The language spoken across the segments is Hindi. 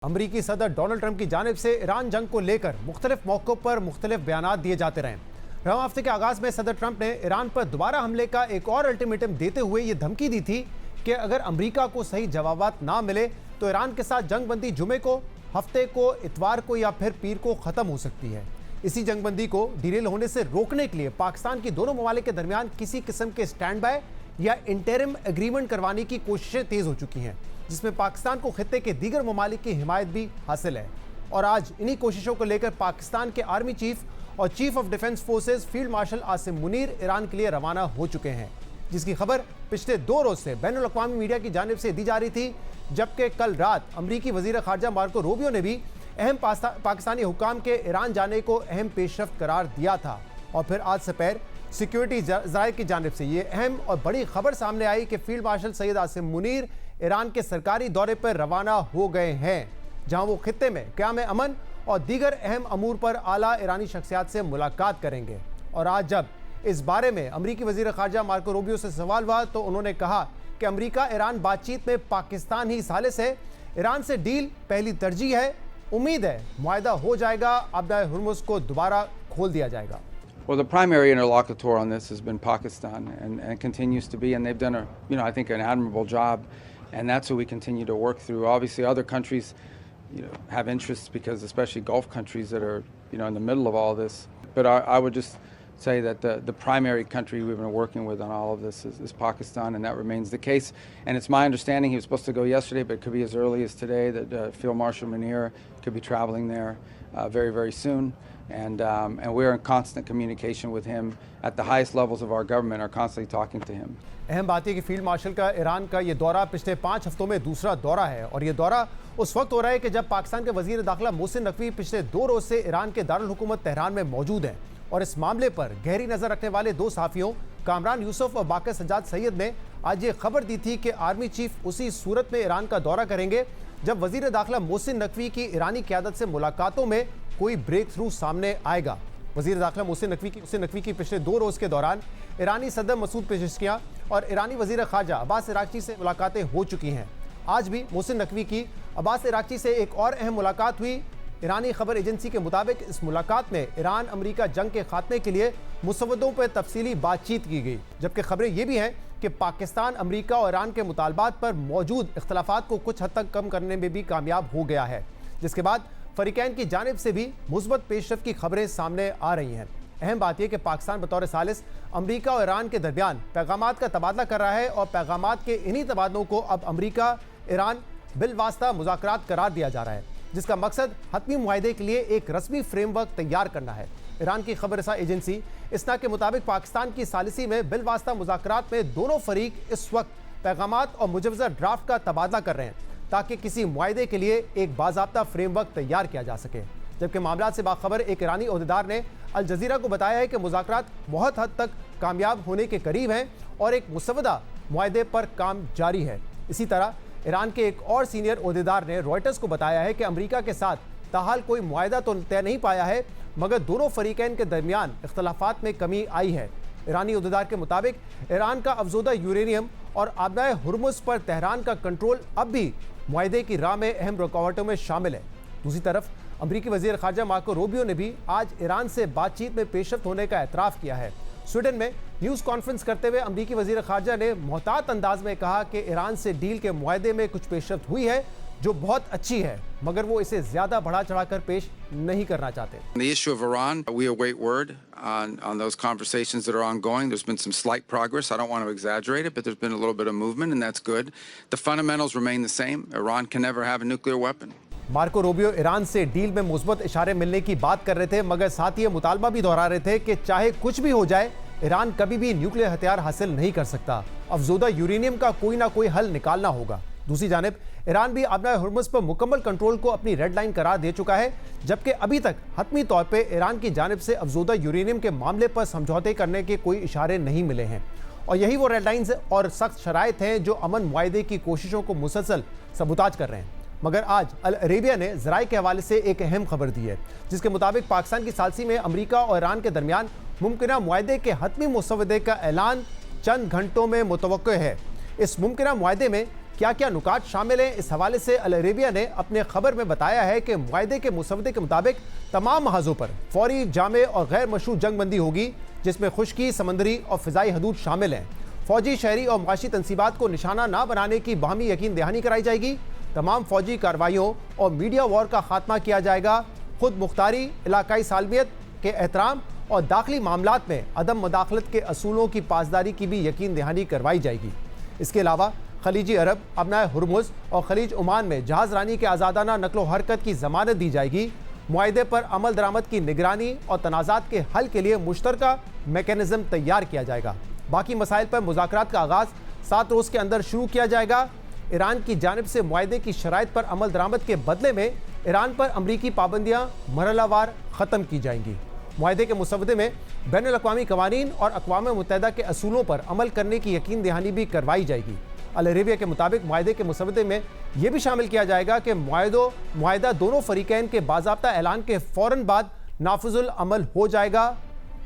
अमरीकी सदर डोनाल्ड ट्रंप की जानिब से ईरान जंग को लेकर मुख्तलिफ मौक़ों पर मुख्तलिफ बयानात दिए जाते रहे। रवां हफ्ते के आगाज़ में सदर ट्रंप ने ईरान पर दोबारा हमले का एक और अल्टीमेटम देते हुए ये धमकी दी थी कि अगर अमरीका को सही जवाबात ना मिले तो ईरान के साथ जंगबंदी जुमे को, हफ्ते को, इतवार को या फिर पीर को ख़त्म हो सकती है। इसी जंगबंदी को डिरेल होने से रोकने के लिए पाकिस्तान की दोनों ममालिक के दरमियान किसी किस्म के स्टैंड बाय या इंटरिम एग्रीमेंट करवाने की कोशिशें तेज़ हो चुकी हैं, जिसमें पाकिस्तान को खित्ते के दीगर ममालिक की हिमायत भी हासिल है। और आज इन्हीं कोशिशों को लेकर पाकिस्तान के आर्मी चीफ और chief of defence forces field marshal Asim Munir Iran के लिए रवाना हो चुके हैं, जिसकी खबर पिछले 2 रोज से बैनुल अक़वामी मीडिया की जानिब से दी जा रही थी। जबकि कल रात अमरीकी वज़ीर ख़ारजा मार्को रूबियो ने भी अहम पाकिस्तानी हुकाम के ईरान जाने को अहम पेशरफ्त करार दिया था। और फिर आज दोपहर सिक्योरिटी ज़राए की जानिब से ये अहम और बड़ी खबर सामने आई कि field marshal Syed Asim Munir Iran के सरकारी दौरे पर रवाना हो गए हैं, जहां वो खित्ते में क़याम अमन और दीगर अहम अमूर पर आला ईरानी शख्सियात से मुलाकात करेंगे। और आज जब इस बारे में अमरीकी वज़ीर ख़ारजा मार्को रूबियो से सवाल हुआ तो उन्होंने कहा कि अमरीका ईरान बातचीत में पाकिस्तान ही सालिस है, ईरान से डील पहली तरजीह है, उम्मीद है मुआहदा हो जाएगा, अब्दाए हुर्मुज़ को दोबारा खोल दिया जाएगा। Well, the primary interlocutor on this has been Pakistan and continues to be, and they've done I think an admirable job, and that's who we continue to work through. Obviously, other countries, have interests because especially Gulf countries that are, in the middle of all this. But I would just say that the primary country we've been working with on all of this is Pakistan, and that remains the case. And it's my understanding he was supposed to go yesterday, but it could be as early as today that Field Marshal Munir could be traveling there very, very soon. And we're in constant communication with him at the highest levels of our government, are constantly talking to him. अहम बात है कि फील्ड मार्शल का ईरान का ये दौरा पिछले 5 हफ्तों में दूसरा दौरा है, और ये दौरा उस वक्त हो रहा है कि जब पाकिस्तान के वजीर दाखिला मोहसिन नकवी पिछले 2 रोज से ईरान के दारुल हुकूमत तेहरान में मौजूद हैं। और इस मामले पर गहरी नजर रखने वाले 2 सहाफ़ियों कामरान यूसुफ और बाकर सज्जाद सैयद ने आज ये खबर दी थी कि आर्मी चीफ उसी सूरत में ईरान का दौरा करेंगे जब वजीर दाखिला मोहसिन नकवी की ईरानी क़यादत से मुलाकातों में कोई ब्रेक थ्रू सामने आएगा। वज़ीर दाखिला मोहसिन नकवी की पिछले 2 रोज़ के दौरान ईरानी सदर मसूद पेशेशकियां और ईरानी वज़ीर ख़ारजा अब्बास इराक़ची से मुलाकातें हो चुकी हैं। आज भी मोहसिन नकवी की अब्बास इराक़ची से एक और अहम मुलाकात हुई। ईरानी खबर एजेंसी के मुताबिक इस मुलाकात में ईरान अमरीका जंग के खात्मे के लिए मुसव्वदों पर तफसीली बातचीत की गई, जबकि खबरें ये भी हैं कि पाकिस्तान अमरीका और ईरान के मुतालबात पर मौजूद इख्तलाफात को कुछ हद तक कम करने में भी कामयाब हो गया है, जिसके बाद फरीकैन की जानिब से भी मुस्बत पेशरफ्त की खबरें सामने आ रही हैं। अहम बात यह कि पाकिस्तान बतौर सालिस अमरीका और ईरान के दरमियान पैगामात का तबादला कर रहा है, और पैगामात के इन्हीं तबादलों को अब अमरीका ईरान बिलवास्ता मुज़ाकरात करार दिया जा रहा है, जिसका मकसद हतमी मुआहदे के लिए एक रस्मी फ्रेमवर्क तैयार करना है। ईरान की खबर रसा एजेंसी इसना के मुताबिक पाकिस्तान की सालिसी में बिलवास्ता मुज़ाकरात में दोनों फरीक इस वक्त पैगामात और मुजव्वज़ा ड्राफ्ट का तबादला कर रहे हैं ताकि किसी मुआहदे के लिए एक बाज़ाब्ता फ्रेमवर्क तैयार किया जा सके। जबकि मामलात से बाखबर एक ईरानी ओहदेदार ने अल जज़ीरा को बताया है कि मुज़ाकरात बहुत हद तक कामयाब होने के करीब हैं और एक मुसव्वदा मुआहदे पर काम जारी है। इसी तरह ईरान के एक और सीनियर ओहदेदार ने रॉयटर्स को बताया है कि अमरीका के साथ ताहाल कोई मुआहदा तो तय नहीं पाया है, मगर दोनों फरीकैन के दरमियान इख्तलाफात में कमी आई है। ईरानी ओहदेदार के मुताबिक ईरान का अफजोदा यूरेनियम और आबनाए हुर्मुज़ पर तेहरान का कंट्रोल अब भी मुआहदे की राह में अहम रुकावटों में शामिल है। दूसरी तरफ अमरीकी वज़ीर ख़ारजा मार्को रूबियो ने भी आज ईरान से बातचीत में पेशरफ्त होने का एतराफ़ किया है। स्वीडन में न्यूज़ कॉन्फ्रेंस करते हुए अमरीकी वज़ीर ख़ारजा ने मोहतात अंदाज में कहा कि ईरान से डील के मुआहदे में कुछ पेशरफ्त हुई है जो बहुत अच्छी है, मगर वो इसे ज़्यादा बढ़ा चढ़ाकर पेश नहीं करना चाहते। The issue of Iran, we await word on those conversations that are ongoing. There's been some slight progress. I don't want to exaggerate it, but there's been a little bit of movement, and that's good. The fundamentals remain the same. Iran can never have a nuclear weapon. Marco Rubio Iran से डील में मुस्बत इशारे मिलने की बात कर रहे थे, मगर साथ ही ये मुतालबा भी दोहरा रहे थे कि चाहे कुछ भी हो जाए, ईरान कभी भी न्यूक्लियर हथियार हासिल नहीं कर सकता। अफजोदा यूरेनियम का कोई ना कोई हल निकालना होगा। दूसरी जानिब ईरान भी आबनाए हुर्मुज़ पर मुकम्मल कंट्रोल को अपनी रेड लाइन करार दे चुका है, जबकि अभी तक हतमी तौर पे ईरान की जानिब से अफजोदा यूरेनियम के मामले पर समझौते करने के कोई इशारे नहीं मिले हैं। और यही वो रेड लाइन्स और सख्त शराइत हैं जो अमन मुआहदे की कोशिशों को मुसलसल सबूताज कर रहे हैं। मगर आज अल अरेबिया ने ज़राए के हवाले से एक अहम खबर दी है, जिसके मुताबिक पाकिस्तान की सालसी में अमरीका और ईरान के दरमियान मुमकिना मुआहदे के हतमी मुसव्वदे का ऐलान चंद घंटों में मुतवक्को है। इस मुमकिना मुआहदे में क्या क्या नुकात शामिल हैं, इस हवाले से अल अरेबिया ने अपने खबर में बताया है कि मुआहदे के मुसवदे के मुताबिक तमाम महाजों पर फौरी, जामे और गैर मशरूत जंगबंदी होगी, जिसमें खुश्की, समंदरी और फ़िज़ाई हदूद शामिल हैं। फौजी, शहरी और माशी तनसीबात को निशाना ना बनाने की बाहमी यकीन दहानी कराई जाएगी। तमाम फौजी कार्रवाइयों और मीडिया वॉर का खात्मा किया जाएगा। खुद मुख्तारी, इलाकाई सालमियत के एहतराम और दाखिली मामलात में अदम मदाखलत के असूलों की पासदारी की भी यकीन दहानी करवाई जाएगी। इसके अलावा खलीजी अरब, अबनाए हुर्मुज़ और खलीज ओमान में जहाज़ रानी के आज़ादाना नकलो हरकत की ज़मानत दी जाएगी। मुआहदे पर अमल दरामद की निगरानी और तनाज़ात के हल के लिए मुश्तरका मेकनिज़म तैयार किया जाएगा। बाकी मसाइल पर मुज़ाकरात का आगाज़ 7 रोज़ के अंदर शुरू किया जाएगा। ईरान की जानिब से मुआहदे की शराइत पर अमल दरामद के बदले में ईरान पर अमरीकी पाबंदियाँ मरहलावार ख़त्म की जाएंगी। मुआहदे के मुसवदे में बैनुल अक़वामी कवानीन और अक़वाम मुत्तहिदा के असूलों पर अमल करने की यकीन दहानी भी करवाई जाएगी। अल अरेबिया के मुताबिक मुआहदे के मुसवदे में यह भी शामिल किया जाएगा कि मुआहदा दोनों फरीकैन के बाज़ाब्ता ऐलान के फ़ौरन बाद नाफिजुल अमल हो जाएगा।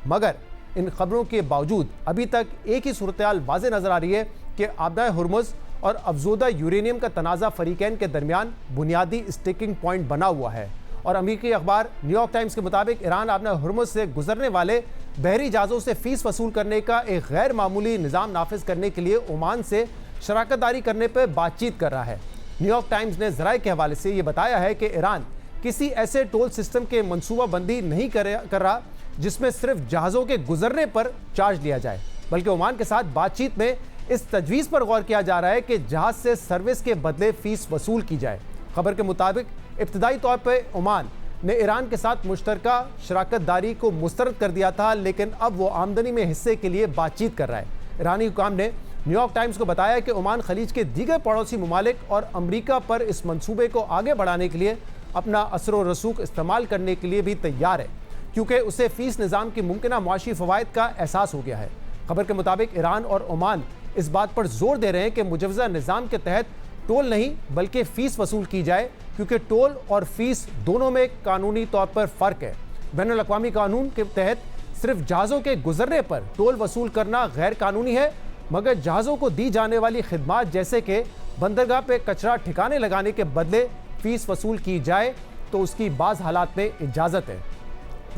मगर इन खबरों के बावजूद अभी तक एक ही सूरत-ए-हाल वाज़ेह नज़र आ रही है कि आबदाए हुर्मुज़ और अफजोदा यूरेनियम का तनाज़ा फरीकैन के दरमियान बुनियादी स्टिकिंग पॉइंट बना हुआ है। और अमेरिकी अखबार न्यूयॉर्क टाइम्स के मुताबिक ईरान आबदाए हुर्मुज़ से गुजरने वाले बहरी जहाज़ों से फ़ीस वसूल करने का एक गैर मामूली निज़ाम नाफिज करने के लिए ओमान से शराकतदारी करने पर बातचीत कर रहा है। न्यूयॉर्क टाइम्स ने ज़राए के हवाले से ये बताया है कि ईरान किसी ऐसे टोल सिस्टम के मनसूबाबंदी नहीं कर रहा जिसमें सिर्फ जहाज़ों के गुजरने पर चार्ज लिया जाए, बल्कि ओमान के साथ बातचीत में इस तजवीज़ पर गौर किया जा रहा है कि जहाज़ से सर्विस के बदले फ़ीस वसूल की जाए। खबर के मुताबिक इब्तदाई तौर पर ओमान ने ईरान के साथ मुश्तरका शराकतदारी को मुस्तरद कर दिया था, लेकिन अब वो आमदनी में हिस्से के लिए बातचीत कर रहा है। ईरानी हुकाम ने न्यूयॉर्क टाइम्स को बताया कि ओमान खलीज के दीगर पड़ोसी ममालिक और अमरीका पर इस मंसूबे को आगे बढ़ाने के लिए अपना असर व रसूख इस्तेमाल करने के लिए भी तैयार है, क्योंकि उसे फ़ीस निज़ाम की मुमकिना मुआशी फ़वाइद का एहसास हो गया है। खबर के मुताबिक ईरान और ओमान इस बात पर जोर दे रहे हैं कि मुजवज़ा निज़ाम के तहत टोल नहीं बल्कि फ़ीस वसूल की जाए, क्योंकि टोल और फ़ीस दोनों में कानूनी तौर पर फ़र्क है। बैनुल अक़वामी कानून के तहत सिर्फ जहाज़ों के गुजरने पर टोल वसूल करना गैर कानूनी है, मगर जहाज़ों को दी जाने वाली खिदमात जैसे कि बंदरगाह पे कचरा ठिकाने लगाने के बदले फ़ीस वसूल की जाए तो उसकी बाज़ हालात में इजाज़त है।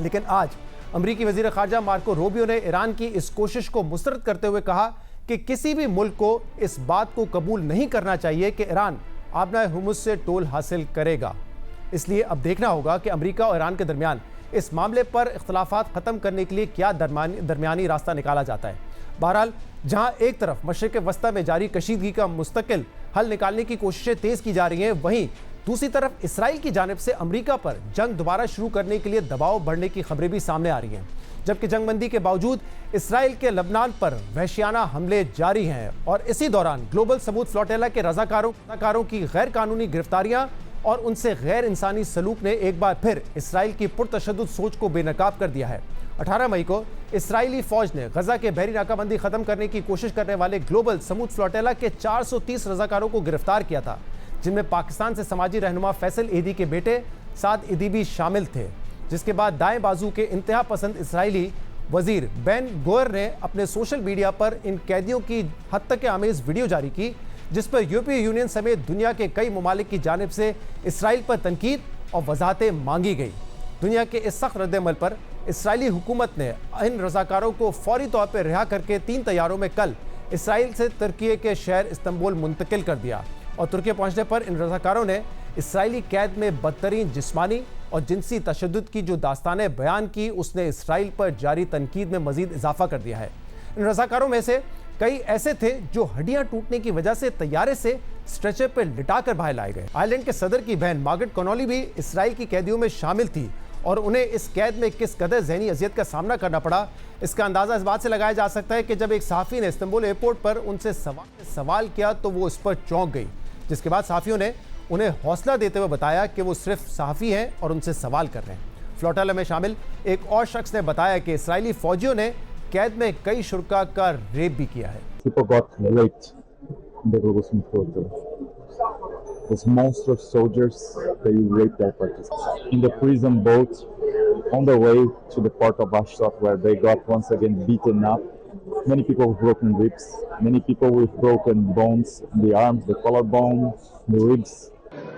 लेकिन आज अमरीकी वज़ीर ख़ारजा मार्को रूबियो ने ईरान की इस कोशिश को मुस्तरद करते हुए कहा कि किसी भी मुल्क को इस बात को कबूल नहीं करना चाहिए कि ईरान आबनाए हुर्मुज़ से टोल हासिल करेगा। इसलिए अब देखना होगा कि अमरीका और ईरान के दरमियान इस मामले पर इख्तलाफात ख़त्म करने के लिए क्या दरमियानी रास्ता निकाला जाता है। बहरहाल, जहां एक तरफ मशरिक़ वस्ता में जारी कशीदगी का मुस्तकिल हल निकालने की कोशिशें तेज़ की जा रही हैं, वहीं दूसरी तरफ इसराइल की जानिब से अमरीका पर जंग दोबारा शुरू करने के लिए दबाव बढ़ने की खबरें भी सामने आ रही हैं। जबकि जंगबंदी के बावजूद इसराइल के लबनान पर वहशियाना हमले जारी हैं और इसी दौरान ग्लोबल समूद फ्लोटेला के रज़ाकारों की गैर कानूनी गिरफ्तारियां और उनसे गैर इंसानी सलूक ने एक बार फिर इसराइल की पुरतशद्दुद सोच को बेनकाब कर दिया है। 18 मई को इसराइली फौज ने गजा के बहरी नाकाबंदी खत्म करने की कोशिश करने वाले ग्लोबल समूद फ्लोटेला के 430 रज़ाकारों को गिरफ्तार किया था, जिनमें पाकिस्तान से समाजी रहनुमा फैसल ईदी के बेटे साद ईदी भी शामिल थे। जिसके बाद दाएं बाजू के इंतहा पसंद इसराइली वजीर बेन गोयर ने अपने सोशल मीडिया पर इन कैदियों की हत्या आमेज वीडियो जारी की, जिस पर यूरोपीय यूनियन समेत दुनिया के कई ममालिक की जानिब से इसराइल पर तनकीद और वजाहतें मांगी गई। दुनिया के इस सख्त रद्दमल पर इसराइली हुकूमत ने इन रज़ाकारों को फौरी तौर पर रिहा करके 3 तैयारों में कल इसराइल से तुर्की के शहर इस्तांबुल मुंतकिल कर दिया और तुर्की पहुंचने पर इन रज़ाकारों ने इसराइली कैद में बदतरीन जिस्मानी और जिनसी तशद्दुद की जो दास्तानें बयान की, उसने इसराइल पर जारी तनकीद में मजीद इजाफा कर दिया है। इन रज़ाकारों में से कई ऐसे थे जो हड्डियां टूटने की वजह से तैयारे से स्ट्रेचर पर लिटाकर बाहर लाए गए। आयरलैंड के सदर की बहन मार्गरेट कॉनोली भी इसराइल की कैदियों में शामिल थी और उन्हें इस कैद में किस कदर ज़हनी अजियत का सामना करना पड़ा, इसका अंदाज़ा इस बात से लगाया जा सकता है कि जब एक सहाफ़ी ने इस्तांबुल एयरपोर्ट पर उनसे सवाल किया तो वो इस पर चौंक गई, जिसके बाद सहाफ़ियों ने उन्हें हौसला देते हुए बताया कि वो सिर्फ सहाफ़ी हैं और उनसे सवाल कर रहे हैं। फ्लोटेला में शामिल एक और शख्स ने बताया कि इसराइली फ़ौजियों ने कैद में कई शुरका का रेप भी किया है। Those monstrous soldiers, they raped their participants in the prison boat on the way to the port of Ashdod, where they got once again beaten up Many people with broken ribs, many people with broken bones, the arms, the collarbone, the ribs.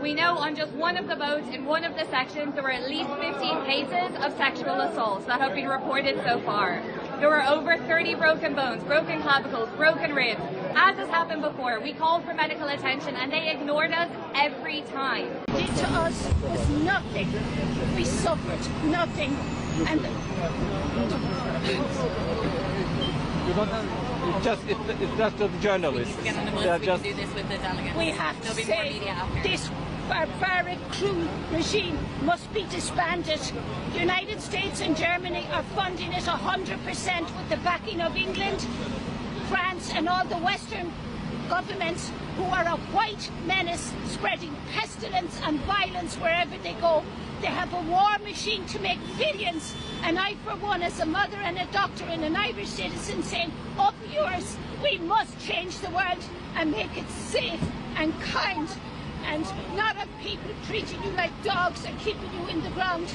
We know on just one of the boats in one of the sections there were at least 15 cases of sexual assaults that have been reported so far. There were over 30 broken bones, broken clavicles, broken ribs. As has happened before, we called for medical attention and they ignored us every time. Did to us was nothing. We suffered nothing. And it's just the journalists. They're just. we have to say this barbaric, cruel regime must be disbanded. The United States and Germany are funding it 100% with the backing of England, France and all the Western governments who are a white menace spreading pestilence and violence wherever they go. They have a war machine to make billions. And I, for one, as a mother and a doctor and an Irish citizen, saying, up yours, we must change the world and make it safe and kind. And not have people treating you like dogs and keeping you in the ground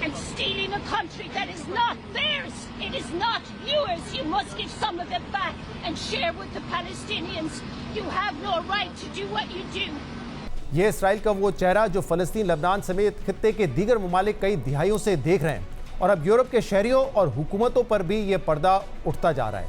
and stealing a country that is not theirs. It is not yours. You must give some of it back and share with the Palestinians. You have no right to do what you do. ये इसराइल का वो चेहरा जो फ़लस्तीन, लबनान समेत खित्ते के दीगर ममालिक कई दिहाइयों से देख रहे हैं और अब यूरोप के शहरियों और हुकूमतों पर भी ये पर्दा उठता जा रहा है।